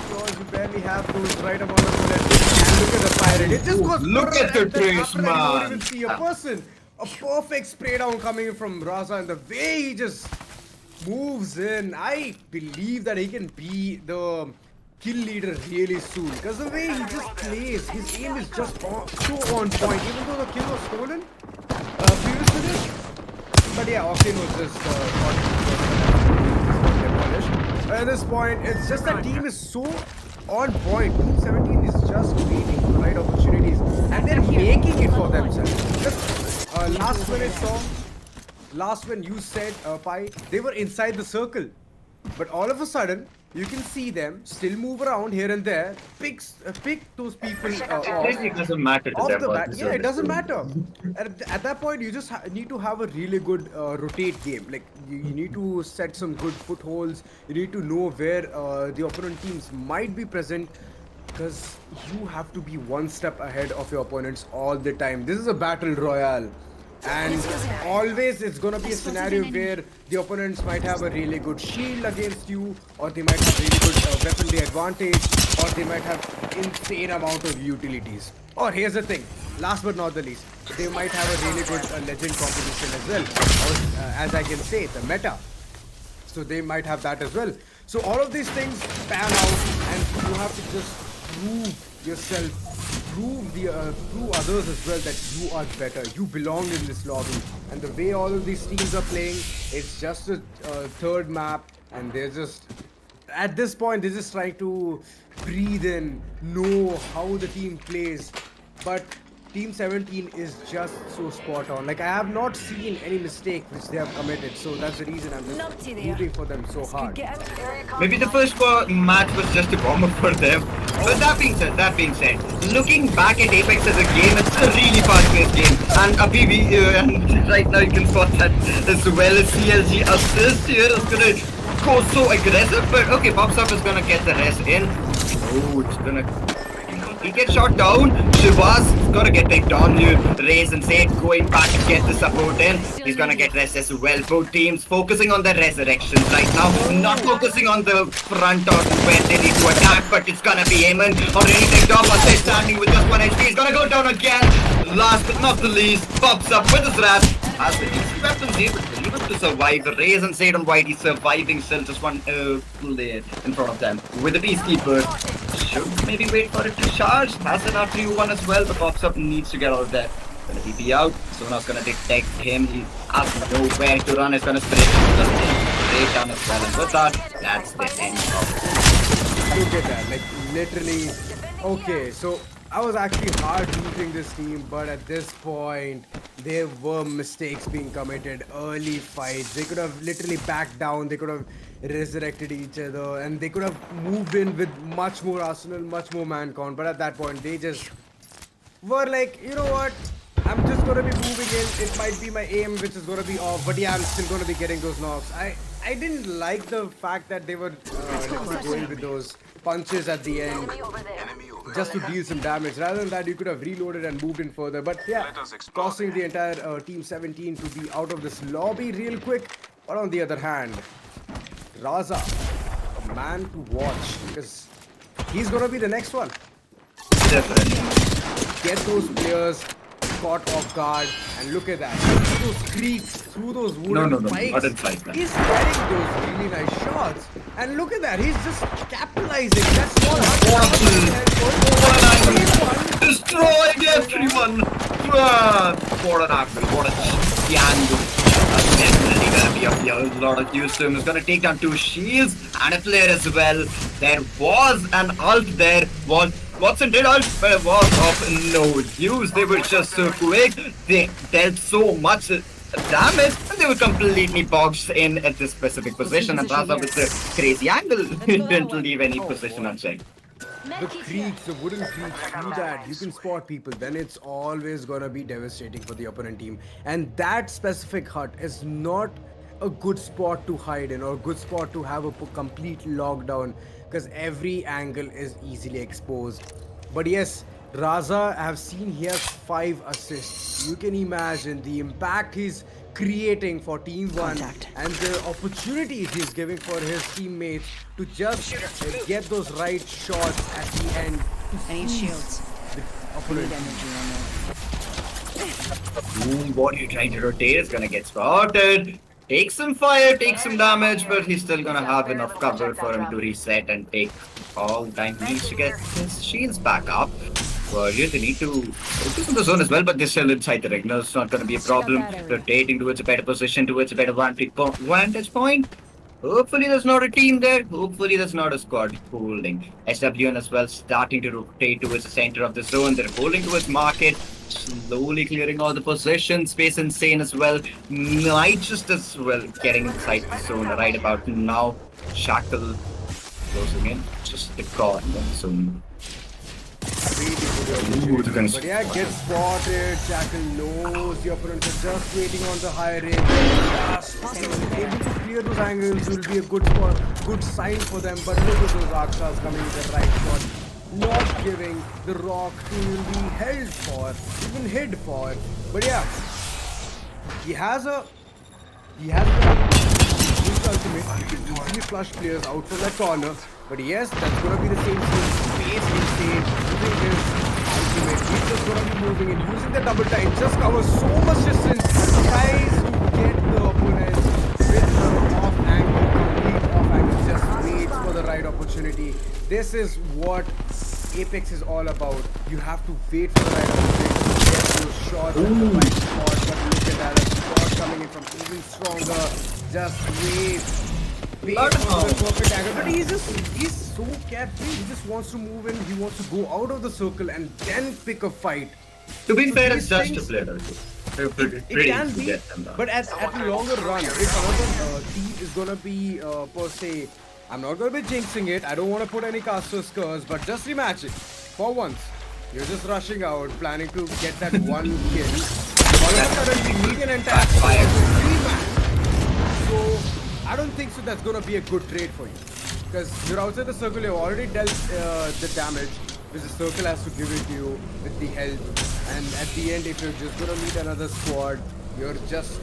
floors, you barely have those right amount of bullets. And look at the pirate. It just goes. Look at the and then trace, after that, you don't man. even see a person. A perfect spray down coming in from Raza, and the way he just moves in, I believe that he can be the kill leader really soon. Because the way he just plays, his aim is just so on point. Even though the kill was stolen previous to this. But yeah, Octane was just demolished. At this point, it's just that team is so on point. Team 17 is just waiting for the right opportunities. And they're making it for themselves. Just, last when you said, Pai, they were inside the circle. But all of a sudden, you can see them still move around here and there, pick those people off. It doesn't matter to Off them. the what bat, the yeah, it doesn't service matter. At that point, you just need to have a really good rotate game. Like you need to set some good footholds. You need to know where the opponent teams might be present, because you have to be one step ahead of your opponents all the time. This is a battle royale. And always it's gonna be a scenario where the opponents might have a really good shield against you, or they might have really good weaponry advantage, or they might have insane amount of utilities. Or here's the thing, last but not the least, they might have a really good legend composition as well, or as I can say, the meta. So they might have that as well. So all of these things pan out, and you have to just prove yourself, prove others as well that you are better, you belong in this lobby. And the way all of these teams are playing, it's just a third map, and they're just, at this point, they're just trying to breathe in, know how the team plays. But Team 17 is just so spot on. Like, I have not seen any mistake which they have committed, so that's the reason I'm just rooting for them so hard. Maybe the first match was just a warm-up for them. But that being said, looking back at Apex as a game, it's a really fast-paced game. And and right now you can spot that as well as CLG assist here is gonna go so aggressive. But okay, Pops Up is gonna get the rest in. Oh, it's gonna. He gets shot down. Shivas is gonna get picked on here. Raze and Sage going back to get the support in. He's gonna get rest as well. Both teams focusing on the resurrections right now. Not focusing on the front or where they need to attack, but it's gonna be Eamon. Already picked off. Asay standing with just 1 HP. He's gonna go down again. Last but not the least, Pops Up with his wrap. Has the decent weapons able to survive. Raze and Sage on Whitey surviving still, just one player in front of them. With the Peacekeeper. Should maybe wait for it to charge. Has an R3-1 as well, but Pops Up needs to get out of there. Gonna TP out. Sona's gonna detect him. He has nowhere to run. He's gonna spray down as well. And with that, that's the end of it. Look at that, like literally. Okay, so I was actually hard rooting this team, but at this point, there were mistakes being committed. Early fights, they could have literally backed down. They could have resurrected each other, and they could have moved in with much more arsenal, much more man count. But at that point, they just were like, you know what? I'm just gonna be moving in. It might be my aim which is gonna be off, but yeah, I'm still gonna be getting those knocks. I didn't like the fact that they were going with those punches at the end just to deal some damage. Rather than that, you could have reloaded and moved in further. But yeah, causing the entire Team 17 to be out of this lobby real quick. But on the other hand, Raza, a man to watch, because he's gonna be the next one. Definitely. Get those players caught off guard, and look at that. Those creeps through those No, wooden no, no, spikes. not inside that. He's getting those really nice shots. And look at that, he's just capitalizing. That small What destroying everyone! What an angle, what a cheeky angle. That's definitely gonna be a lot of use to him. He's gonna take down 2 shields and a flare as well. There was an ult there. Watson did ult, but it was of no use. They were just so quick. They dealt so much damage, and they were completely boxed in at this specific position. And Raza with the crazy angle didn't leave any position unchecked. The creeks, the wooden creeks, do that. You can spot people, then it's always gonna be devastating for the opponent team. And that specific hut is not a good spot to hide in or a good spot to have a complete lockdown because every angle is easily exposed. But yes, Raza, I have seen he has 5 assists. You can imagine the impact he's creating for Team 1 and the opportunities he's giving for his teammates to just get those right shots at the end. I need shields. The I opponent. need energy What are you trying to rotate? Is gonna get spotted. Take some fire, take some damage, but he's still gonna have enough cover for him to reset and take all the time he needs to get his shields back up. Warriors, they need to focus on the zone as well, but they're still inside the ring. No, it's not gonna be a problem. Rotating towards a better position, towards a better vantage point. Hopefully there's not a team there. Hopefully there's not a squad holding. SWN as well starting to rotate towards the center of the zone. They're holding towards market. Slowly clearing all the possession. Space Insane as well. Might just as well getting inside the zone right about now. Shackle closing in. Just the god in the zone. But yeah, get spotted. Jackal knows the opponents are just waiting on the high range. Just able to clear those angles will be a good spot, good sign for them. But look at those Akshas coming with the right shot. Not giving the rock to be held for, even hid for. But yeah, he has a ultimate. He can easily flush players out from that corner. But yes, that's gonna be the same space Insane using his ultimate. He's just gonna be moving and using the double time. Just covers so much distance. Tries to get the opponent with the off angle, complete off angle. Just waits for the right opportunity. This is what Apex is all about. You have to wait for the right opportunity to get those shots at the right spot. But look at that, a shot coming in from even stronger. Just wait. Wait for the perfect angle. But he's so carefree. He just wants to move in. He wants to go out of the circle and then pick a fight. To be So fair, these it's just a things- player. Pretty It can easy to be, get them down. but at the longer run, if another team is gonna be per se, I'm not gonna be jinxing it. I don't want to put any caster's curse, but just imagine, for once, you're just rushing out, planning to get that one kill. All of a sudden, you need an entire Backfire. So I don't think so. That's gonna be a good trade for you, because you're outside the circle. You've already dealt the damage, which the circle has to give it to you with the health. And at the end, if you're just gonna meet another squad, you're just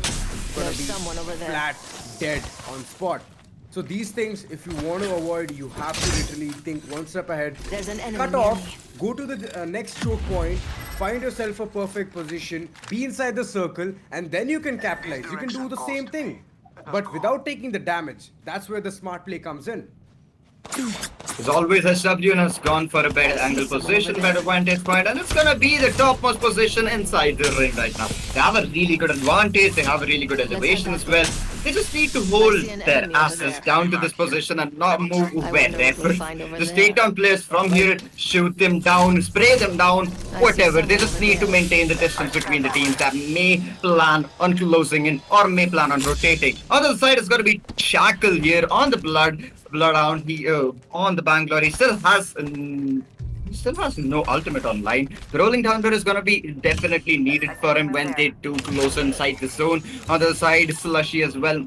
gonna There's be someone over there. flat dead on spot. So these things, if you want to avoid, you have to literally think one step ahead. There's an enemy Cut near off, me. go to the next choke point, find yourself a perfect position, be inside the circle, and then you can capitalize. You can do the same thing, but without taking the damage. That's where the smart play comes in. As always, SWN has gone for a better angle position, better vantage point, and it's gonna be the topmost position inside the ring right now. They have a really good advantage, they have a really good elevation as well. They just need to hold their asses down to this position and not move wherever. Just take down players from here, shoot them down, spray them down, whatever. They just need to maintain the distance between the teams that may plan on closing in or may plan on rotating. On the other side, it's gonna be Shackle here on the Bloodhound. He on the Bangalore. He still has no ultimate online. The rolling thunder is gonna be definitely needed for him when they do close inside the zone. On the other side, Slushy as well.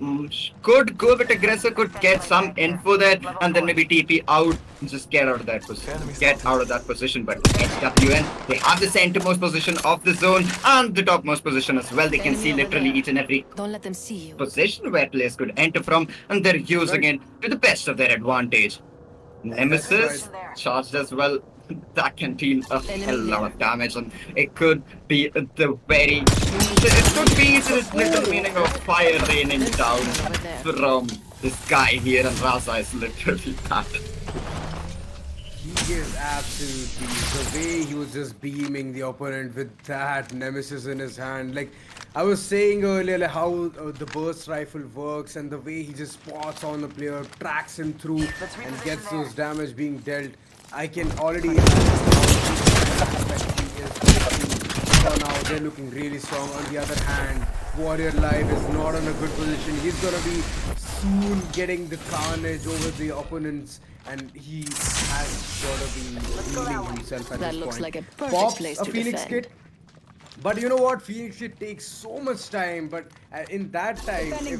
Could go a bit aggressive, could get some info there, and then maybe TP out. Just get out of that position. Get out of that position. But SWN, they have the centermost position of the zone and the topmost position as well. They can see literally each and every Don't let them see you. position where players could enter from, and they're using it to the best of their advantage. Nemesis charged as well. that can deal a Enemy hell lot there. of damage, and it could be the very, it could be the little meaning of fire raining down Over there. from this guy here, and Raza is literally that. He is absolutely the way he was just beaming the opponent with that nemesis in his hand. Like I was saying earlier, like how the burst rifle works and the way he just spots on the player, tracks him through, and gets those damage being dealt. I can already for now they're looking really strong. On the other hand, Warrior Live is not in a good position. He's gonna be soon getting the carnage over the opponents, and he has gotta be healing himself at That this looks point. like a perfect Pops place a to Phoenix defend. kit. But you know what? Phoenix kit takes so much time, but in that time, if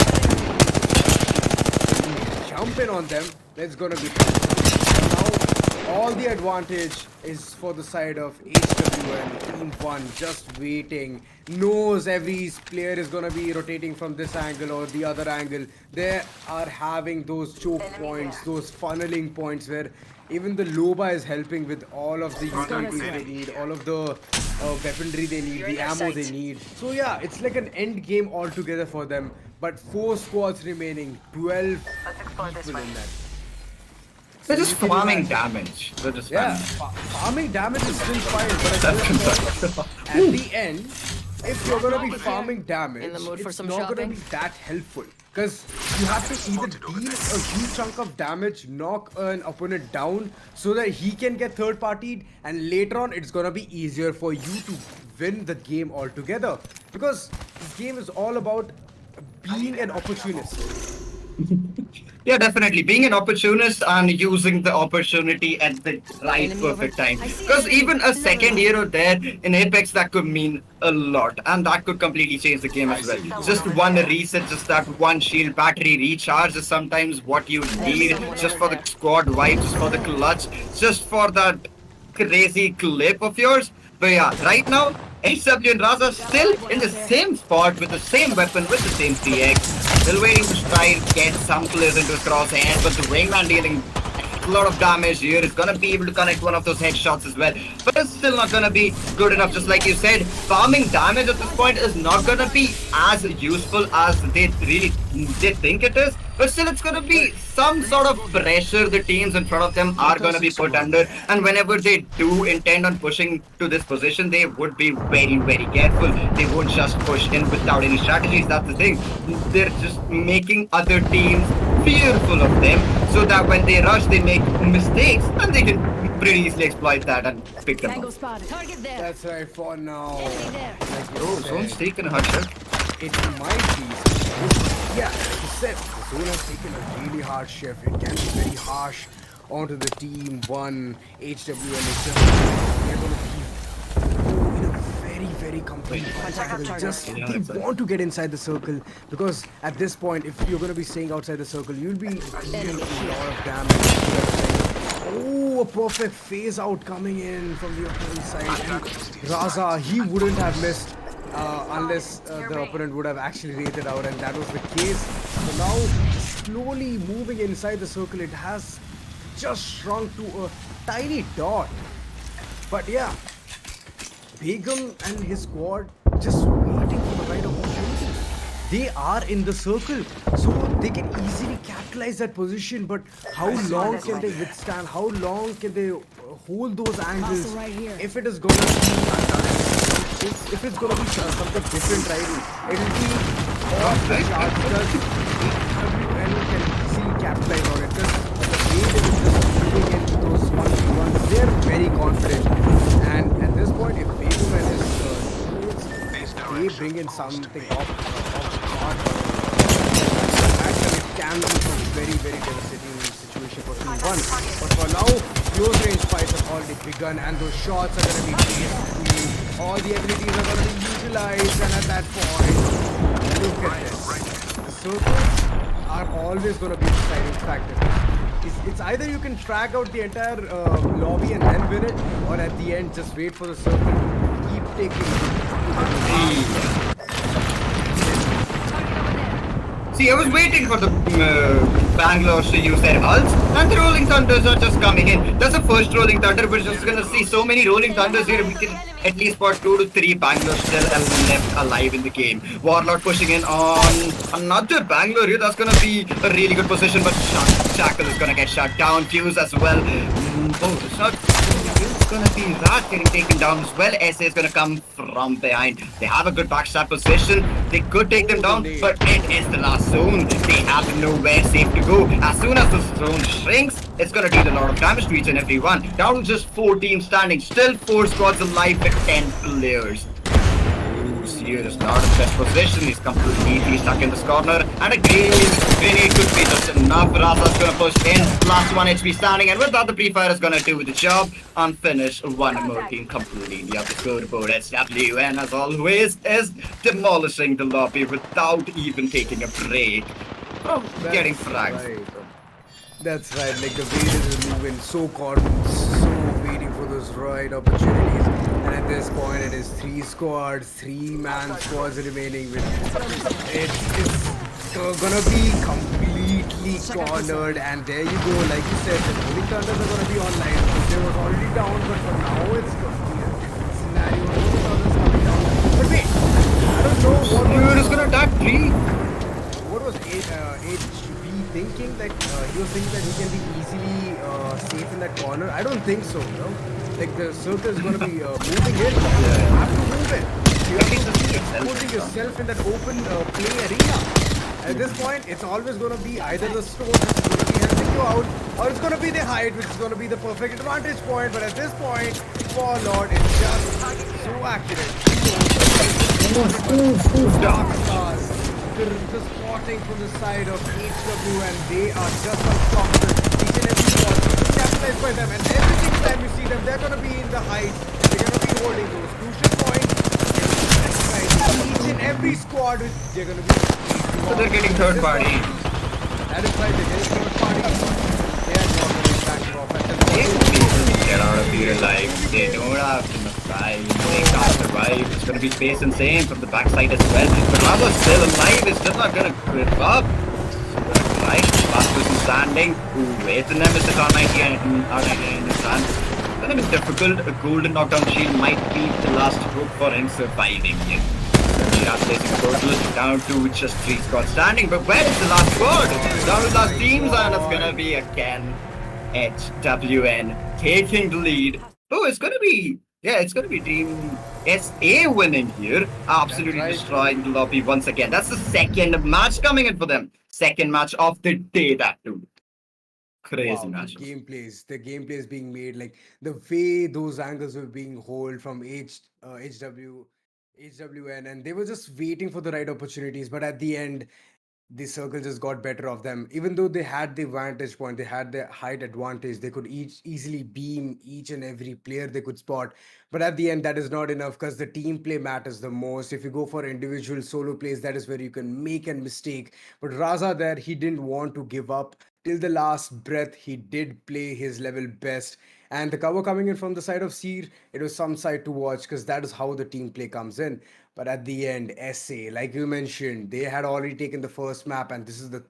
jump in on them, it's gonna be tough. Now, all the advantage is for the side of HWN. Team 1 just waiting, knows every player is gonna be rotating from this angle or the other angle. They are having those choke points, those funneling points where even the Loba is helping with all of the utilities they need, all of the weaponry they need, the ammo they need. So yeah, it's like an end game altogether for them. But 4 squads remaining, 12 people in that. They're just farming damage. They're just Yeah, farming damage is still fine, but I feel at the end, if you're gonna be farming damage, In the mood for it's some not gonna shopping? be that helpful. Because you have to either deal a huge chunk of damage, knock an opponent down so that he can get third partied, and later on it's gonna be easier for you to win the game altogether. Because this game is all about being an opportunist. Yeah, definitely. Being an opportunist and using the opportunity at the right Enemy perfect over- time. I see Because enemy. even a second hero there in Apex, that could mean a lot. And that could completely change the game as well. Just one reset, just that one shield battery recharge is sometimes what you need. someone Just over for the there. squad wipe, just for the clutch, just for that crazy clip of yours. But yeah, right now, HW and Raza still in the same spot with the same weapon, with the same 3x. Still waiting to try and get some players into his crosshair, but the Wingman dealing a lot of damage here is gonna be able to connect one of those headshots as well. But it's still not gonna be good enough, just like you said. Farming damage at this point is not gonna be as useful as they think it is. But still, it's gonna be some sort of pressure the teams in front of them are gonna be put under. And whenever they do intend on pushing to this position, they would be very, very careful. They won't just push in without any strategies. That's the thing. They're just making other teams fearful of them, so that when they rush, they make mistakes, and they can pretty easily exploit that and pick them Tango up. spotted. Target there. That's right for now. Enemy there. Like you Oh, said. Zone's taken a hot shot. It might be. Yeah, like you said, the zone has taken a really hard shift. It can be very harsh onto the team 1, HW, and it's just they're going to be in a very, very complete fight. Just Yeah, they that's right. want to get inside the circle because at this point, if you're going to be staying outside the circle, you'll be dealing a lot of damage. Oh, a perfect phase out coming in from the opponent side. Raza, he wouldn't have missed unless the opponent would have actually rated out, and that was the case. So now, slowly moving inside the circle, it has just shrunk to a tiny dot. But yeah, Begum and his squad just waiting for the right opportunity. They are in the circle, so they can easily capitalize that position. But how long can they withstand? How long can they hold those angles? Hostile right here. If it is going to be if it's going to be something different, right? It'll be all the chargers and can easily capitalize on it. Because the way they were just moving into those 1v1s, they're very confident. And at this point, if Begum and his teammates, they bring in something off the chart, actually it can be a very, very devastating situation for Team 1. But for now, close range fights have already begun, and those shots are going to be placed. All the abilities are going to be utilized, and at that point, look at this. The circles are always going to be a deciding factor. It's either you can drag out the entire lobby and then win it, or at the end, just wait for the circle to keep taking. See, I was waiting for the Bangalores to use their ults, and the Rolling Thunders are just coming in. That's the first Rolling Thunder. We're just gonna see so many Rolling Thunders here. We can at least spot 2 to 3 Bangalore still left alive in the game. Warlord pushing in on another Bangalore here. That's gonna be a really good position, but Shackle is gonna get shut down. Fuse as well. Oh, it's not. It's gonna be that getting taken down as well. SA is gonna come from behind. They have a good backstab position. They could take them down, but it is the last zone. They have nowhere safe to go. As soon as the zone shrinks, it's gonna deal a lot of damage to each and every one. Down to just 4 teams standing. Still 4 squads alive with 10 players. Here is not in best position. He's completely stuck in this corner. And a grenade could be just enough. Raza's gonna push in. Last 1 HP standing. And with that, the pre-fire is gonna do the job and finish one more team completely up the scoreboard. SWN, as always, is demolishing the lobby without even taking a break from getting frags. Right. That's right. Like the way this is moving, so confident, so waiting for those right opportunities. And at this point, it is 3 squads, 3-man squads remaining. With it's gonna be completely cornered. And there you go, like you said, the Rolling Thunders are gonna be online. They was already down, but for now it's gonna be a different scenario. Rolling Thunders coming down. But wait, I don't know what You're just gonna attack 3. what was HB thinking that he was thinking that he can be easily safe in that corner? I don't think so, you know. Like the circle is going to be moving in. You have to move it. You have to be exposing yourself in that open play arena. At this point, it's always going to be either the stone which is going to be helping you out, or it's going to be the height which is going to be the perfect advantage point. But at this point, Warlord is just so accurate. Dark stars. They're just spotting from the side of HW, and they are just unstoppable. Each and every shot is capitalized by them, and every single time you see them, they're gonna be in the height. They're gonna be holding those crucial points. That's right. Each and every squad, they're gonna be. So they're getting third party. That is right. They're getting third party. They are not going back off at this People get out of here alive. They don't have enough time. They can't survive. It's gonna be space and same from the backside as well. But Raza's still alive. It's still not gonna grip up. Right, last person standing. Ooh, wait, the Nemesis R99 in his hand. The name is difficult. A golden knockdown shield might be the last hope for him surviving it. Placing total down to just 3 squads standing. But where is the last squad? Down to the last teams, and it's gonna be again HWN taking the lead. Oh, it's gonna be it's gonna be Team SA winning here. Absolutely right. destroying the lobby once again. That's the second match coming in for them. Second match of the day, that too. Crazy match. The gameplay is being made, like the way those angles were being held from HWN, and they were just waiting for the right opportunities. But at the end, the circle just got better of them. Even though they had the vantage point, they had the height advantage, they could easily beam each and every player they could spot. But at the end, that is not enough, because the team play matters the most. If you go for individual solo plays, that is where you can make a mistake. But Raza there, he didn't want to give up. Till the last breath, he did play his level best. And the cover coming in from the side of Seer, it was some side to watch, because that is how the team play comes in. But at the end, SA, like you mentioned, they had already taken the first map, and this is the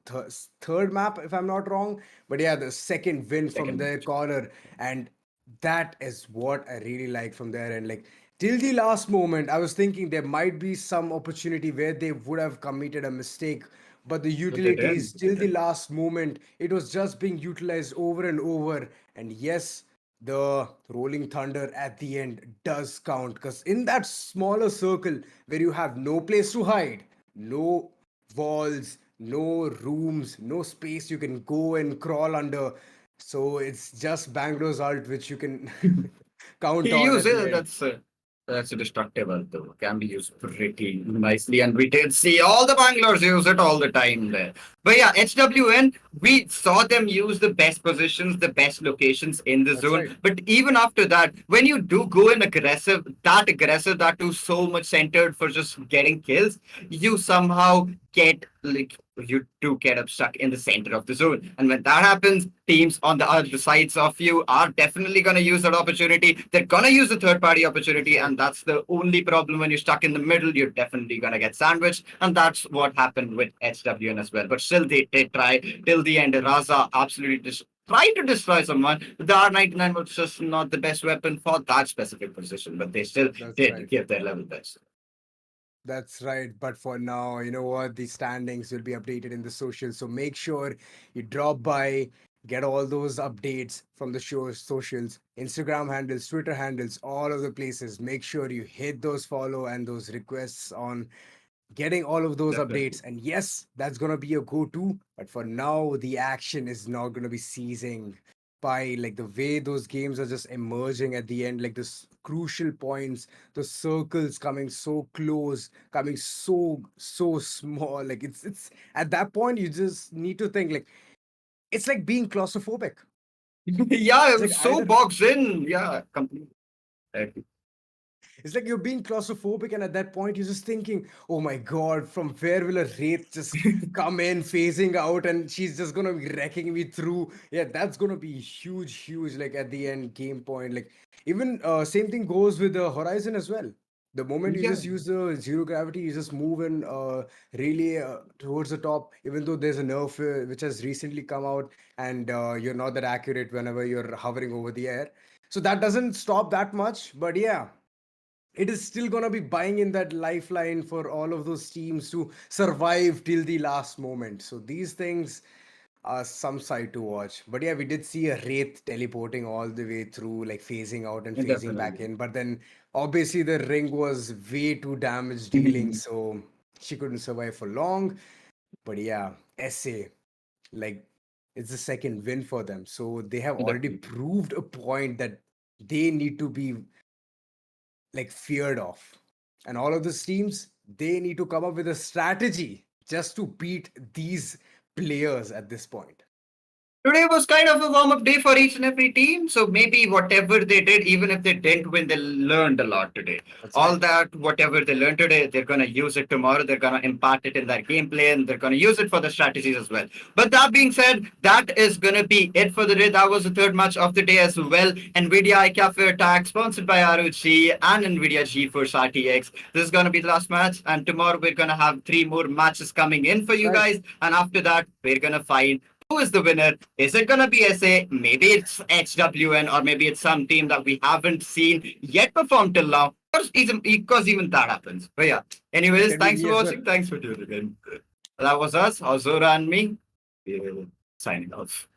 third map, if I'm not wrong. But yeah, the second win from their corner. And that is what I really like from there. And like, till the last moment, I was thinking there might be some opportunity where they would have committed a mistake. But the utilities, till the last moment, it was just being utilized over and over. And yes, the Rolling Thunder at the end does count, because in that smaller circle where you have no place to hide, no walls, no rooms, no space you can go and crawl under, so it's just Bangalore's ult which you can count He on. used it. That's a destructive ult though. Can be used pretty nicely, and we did see all the Bangalores use it all the time there. But yeah, HWN, we saw them use the best positions, the best locations in the zone. right. But even after that, when you do go in aggressive, that too so much centered for just getting kills, you somehow get like you do get up stuck in the center of the zone. And when that happens, teams on the other sides of you are definitely going to use that opportunity. They're going to use the third party opportunity. And that's the only problem when you're stuck in the middle. You're definitely going to get sandwiched. And that's what happened with HWN as well. But still, they did try till the end. Raza absolutely tried to destroy someone. But the R99 was just not the best weapon for that specific position. But they still That's did right. give their level best. That's right. But for now, you know what? The standings will be updated in the socials. So make sure you drop by, get all those updates from the show's socials, Instagram handles, Twitter handles, all of the places. Make sure you hit those follow and those requests on getting all of those Definitely. updates. And yes, that's going to be a go to. But for now, the action is not going to be ceasing by like the way those games are just emerging at the end, like this crucial points, the circles coming so close, coming so small. Like it's at that point, you just need to think like it's like being claustrophobic. Yeah, it It's like was so either boxed in. Yeah, completely. it's like you're being claustrophobic, and at that point, you're just thinking, "Oh my god, from where will a wraith just come in, phasing out, and she's just gonna be wrecking me through?" Yeah, that's gonna be huge, huge. Like at the end game point, like even same thing goes with the Horizon as well. The moment you Yeah. just use the zero gravity, you just move in really towards the top. Even though there's a nerf which has recently come out, and you're not that accurate whenever you're hovering over the air. So that doesn't stop that much, but yeah, it is still going to be buying in that lifeline for all of those teams to survive till the last moment. So these things are some side to watch. But yeah, we did see a wraith teleporting all the way through, like phasing out and phasing back Definitely. in. But then obviously the ring was way too damage dealing, so she couldn't survive for long. But yeah, SA, like it's the second win for them. So they have already Definitely. proved a point that they need to be like feared of. And all of these teams, they need to come up with a strategy just to beat these players at this point. Today was kind of a warm up day for each and every team. So maybe whatever they did, even if they didn't win, they learned a lot today. That's All right. that, whatever they learned today, they're going to use it tomorrow. They're going to impact it in their gameplay and they're going to use it for the strategies as well. But that being said, that is going to be it for the day. That was the third match of the day as well. Nvidia Icafe Attack, sponsored by ROG and Nvidia GeForce RTX. This is going to be the last match. And tomorrow we're going to have 3 more matches coming in for That's you right. guys. And after that, we're going to find who is the winner? Is it gonna be SA? Maybe it's HWN, or maybe it's some team that we haven't seen yet perform till now. Because even that happens. But yeah. It Anyways, can be thanks me for as well. watching. Thanks for tuning in. That was us, Azura and me. We're signing off.